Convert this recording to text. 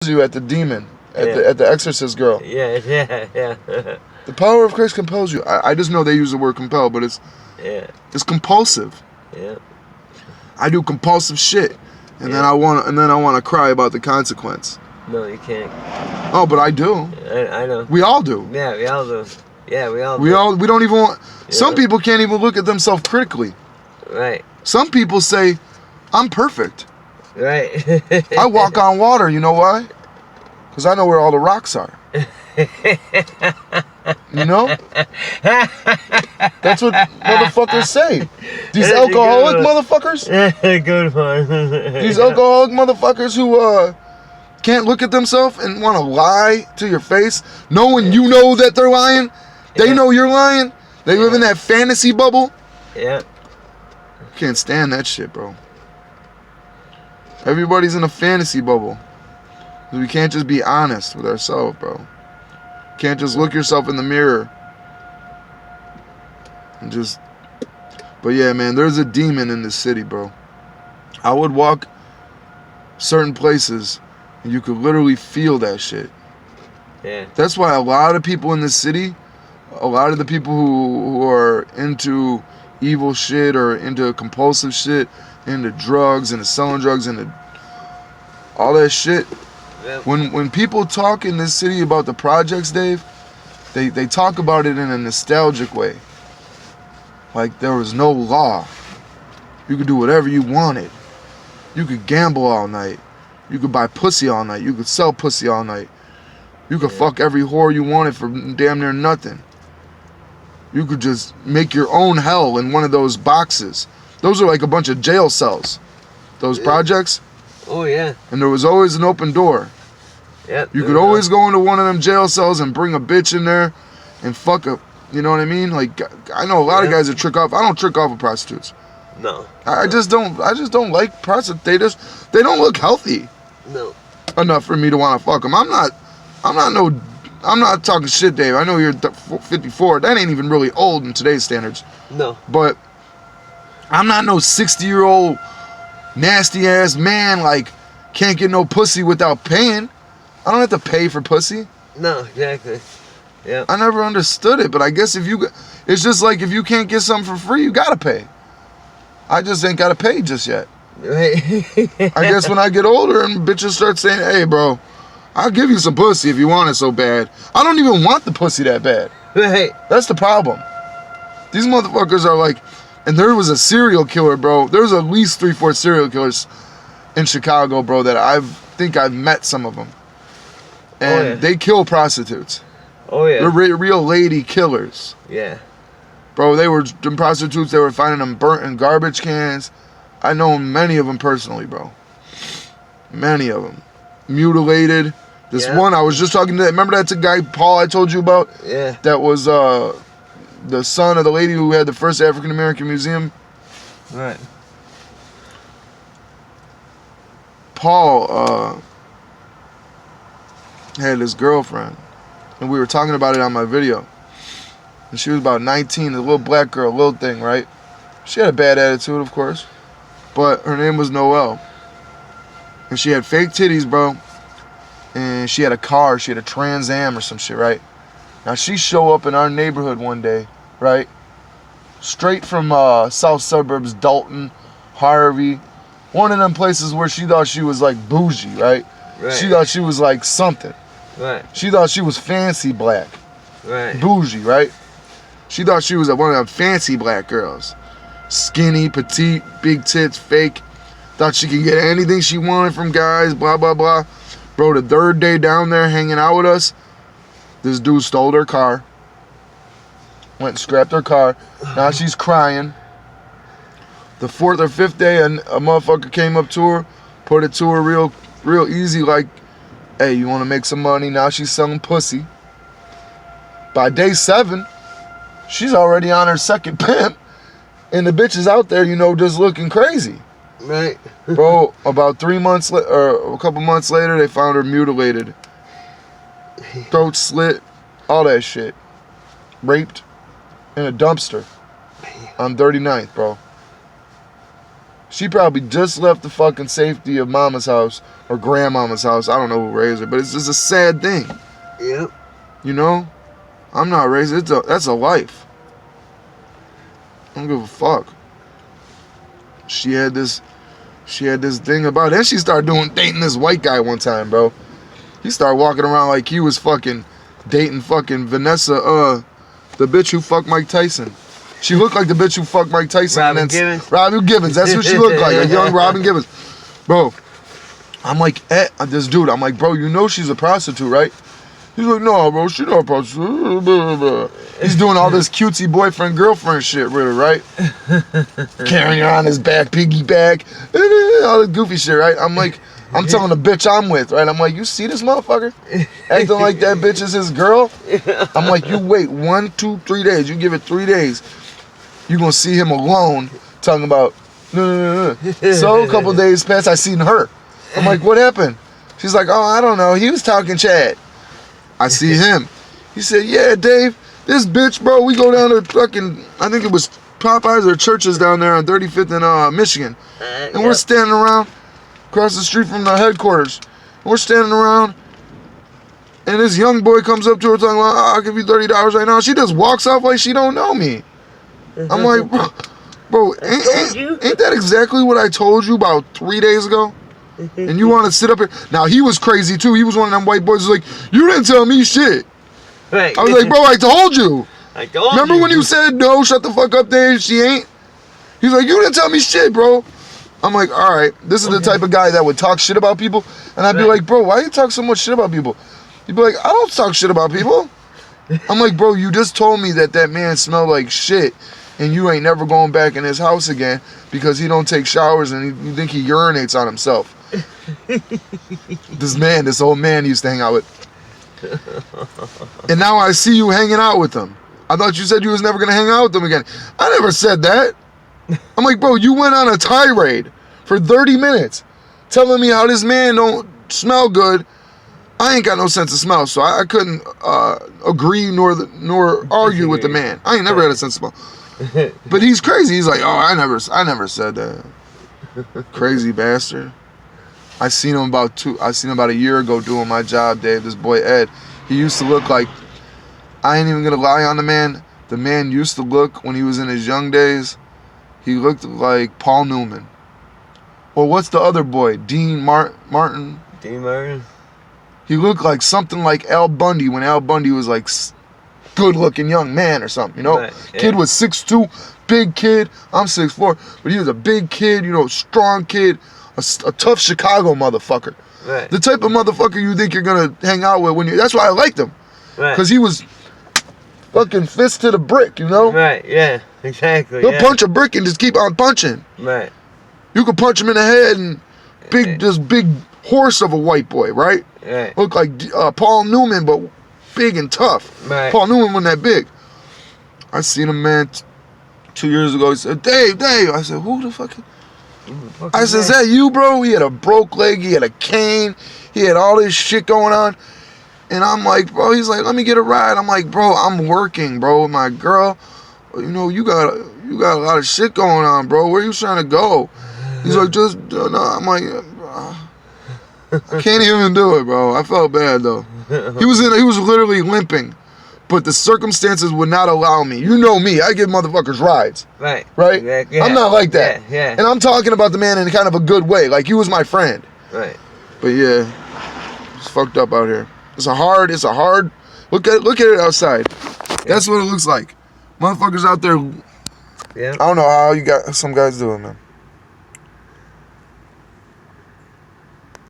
you at the demon, at the exorcist girl. Yeah. The power of Christ compels you. I just know they use the word compel, but it's compulsive. Yeah. I do compulsive shit, and then I want to cry about the consequence. No, you can't. Oh, but I do. I know. We all do. Yeah, we all do. Yeah, we all do. We don't even want. Yeah. Some people can't even look at themselves critically. Right. Some people say, "I'm perfect." Right. I walk on water. You know why? Because I know where all the rocks are. You know? That's what motherfuckers say. These alcoholic motherfuckers. Good one. These alcoholic motherfuckers who can't look at themselves and want to lie to your face, knowing you know that they're lying. They know you're lying. They live in that fantasy bubble. Yeah. Can't stand that shit, bro. Everybody's in a fantasy bubble. We can't just be honest with ourselves, bro. Can't just look yourself in the mirror and just. But yeah, man, there's a demon in this city, bro. I would walk certain places and you could literally feel that shit. Yeah. That's why a lot of people in this city, a lot of the people who are into evil shit or into compulsive shit, into drugs, into selling drugs, into all that shit. Yep. When people talk in this city about the projects, Dave, they talk about it in a nostalgic way. Like there was no law. You could do whatever you wanted. You could gamble all night. You could buy pussy all night. You could sell pussy all night. You could fuck every whore you wanted for damn near nothing. You could just make your own hell in one of those boxes. Those are like a bunch of jail cells. Those projects. Oh, yeah. And there was always an open door. Yep. You could always go into one of them jail cells and bring a bitch in there and fuck up. You know what I mean? Like, I know a lot of guys that trick off. I don't trick off with prostitutes. No. I just don't like prostitutes. They don't look healthy. No. Enough for me to want to fuck them. I'm not talking shit, Dave. I know you're 54. That ain't even really old in today's standards. No. But I'm not no 60-year-old nasty ass man like can't get no pussy without paying. I don't have to pay for pussy. No, exactly. Yeah. I never understood it, but I guess it's just like if you can't get something for free, you gotta pay. I just ain't gotta pay just yet. Right. I guess when I get older and bitches start saying, "Hey, bro, I'll give you some pussy if you want it so bad." I don't even want the pussy that bad. Right. That's the problem. These motherfuckers are like, and there was a serial killer, bro. There's at least 3-4 serial killers in Chicago, bro, that I think I've met some of them. And they kill prostitutes. Oh, yeah. They're real lady killers. Yeah. Bro, them prostitutes, they were finding them burnt in garbage cans. I know many of them personally, bro. Many of them. Mutilated. This one, I was just talking to, remember that guy, Paul, I told you about? Yeah. That was the son of the lady who had the first African American museum. Right. Paul had this girlfriend, and we were talking about it on my video. And she was about 19, a little black girl, little thing, right? She had a bad attitude, of course, but her name was Noelle. And she had fake titties, bro. And she had a car. She had a Trans Am or some shit, right? Now, she show up in our neighborhood one day, right? Straight from south suburbs, Dalton, Harvey. One of them places where she thought she was like bougie, right? She thought she was like something. Right. She thought she was fancy black. Right. Bougie, right? She thought she was one of them fancy black girls. Skinny, petite, big tits, fake. Thought she could get anything she wanted from guys, blah, blah, blah. Bro, the third day down there hanging out with us, this dude stole her car. Went and scrapped her car. Now she's crying. The 4th or 5th day, a motherfucker came up to her, put it to her real easy, like, "Hey, you want to make some money?" Now she's selling pussy. By day 7, she's already on her second pimp, and the bitch is out there, just looking crazy. Right. Bro, about 3 months or a couple months later, they found her mutilated, throat slit, all that shit, raped in a dumpster on 39th, bro. She probably just left the fucking safety of mama's house or grandmama's house. I don't know who raised her, but it's just a sad thing. Yep. You know? I'm not raised. That's a life. I don't give a fuck. She had this thing about it. Then she started dating this white guy one time, bro. He started walking around like he was fucking dating fucking Vanessa, the bitch who fucked Mike Tyson. She looked like the bitch who fucked Mike Tyson. Robin Givens? Robin Givens. That's what she looked like. A young Robin Givens. Bro, I'm like, this dude, I'm like, bro, you know she's a prostitute, right? He's like, no, bro, she's not a prostitute. He's doing all this cutesy boyfriend-girlfriend shit with her, right? Carrying her on his back, piggyback, all this goofy shit, right? I'm like, I'm telling the bitch I'm with, right? I'm like, you see this motherfucker? Acting like that bitch is his girl? I'm like, you wait 1, 2, 3 days. You give it 3 days. You gonna see him alone talking about, no. So a couple days pass, I seen her. I'm like, what happened? She's like, oh, I don't know. He was talking Chad. I see him. He said, yeah, Dave, this bitch, bro, we go down to fucking, I think it was Popeyes or Churches down there on 35th in Michigan. And we're standing around across the street from the headquarters. And we're standing around, and this young boy comes up to her talking about, I'll give you $30 right now. She just walks off like she don't know me. I'm like, bro, ain't that exactly what I told you about 3 days ago? And you want to sit up here? Now, he was crazy, too. He was one of them white boys who's like, you didn't tell me shit. Right. I was like, bro, I told you. I told Remember you. when you said, no, shut the fuck up, Dave? She ain't? He's like, you didn't tell me shit, bro. I'm like, all right. This is the type of guy that would talk shit about people. And I'd be like, bro, why you talk so much shit about people? He'd be like, I don't talk shit about people. I'm like, bro, you just told me that man smelled like shit. And you ain't never going back in his house again because he don't take showers and you think he urinates on himself. This old man he used to hang out with. And now I see you hanging out with him. I thought you said you was never going to hang out with him again. I never said that. I'm like, bro, you went on a tirade for 30 minutes telling me how this man don't smell good. I ain't got no sense of smell, so I couldn't agree nor argue with the man. I ain't never had a sense of smell. But he's crazy. He's like, oh, I never said that. Crazy bastard. I seen him about a year ago doing my job, Dave. This boy Ed, he used to look like, I ain't even gonna lie on the man. The man used to look, when he was in his young days, he looked like Paul Newman. Or what's the other boy? Dean Martin? Dean Martin? He looked like something like Al Bundy when Al Bundy was like good-looking young man or something, you know? Right, yeah. Kid was 6'2", big kid. I'm 6'4", but he was a big kid, you know, strong kid, a tough Chicago motherfucker. Right. The type of motherfucker you think you're gonna hang out with that's why I liked him. Right. Because he was fucking fist to the brick, you know? Right, yeah, exactly. He'll punch a brick and just keep on punching. Right. You could punch him in the head and this big horse of a white boy, right? Right. Look like Paul Newman, but big and tough. Right. Paul Newman wasn't that big. I seen a man 2 years ago. He said, Dave. I said, who the fuck? I said, is that you, bro? He had a broke leg. He had a cane. He had all this shit going on. And I'm like, bro, he's like, let me get a ride. I'm like, bro, I'm working, bro, with my girl. You know, you got a lot of shit going on, bro. Where you trying to go? He's like, just, no. I'm like, I can't even do it, bro. I felt bad, though. He was literally limping. But the circumstances would not allow me. You know me. I give motherfuckers rides. Right. Right? Yeah. I'm not like that. Yeah. And I'm talking about the man in kind of a good way. Like, he was my friend. Right. But yeah, it's fucked up out here. It's a hard, look at it outside. That's what it looks like. Motherfuckers out there, Yeah. I don't know how you got some guys doing, man.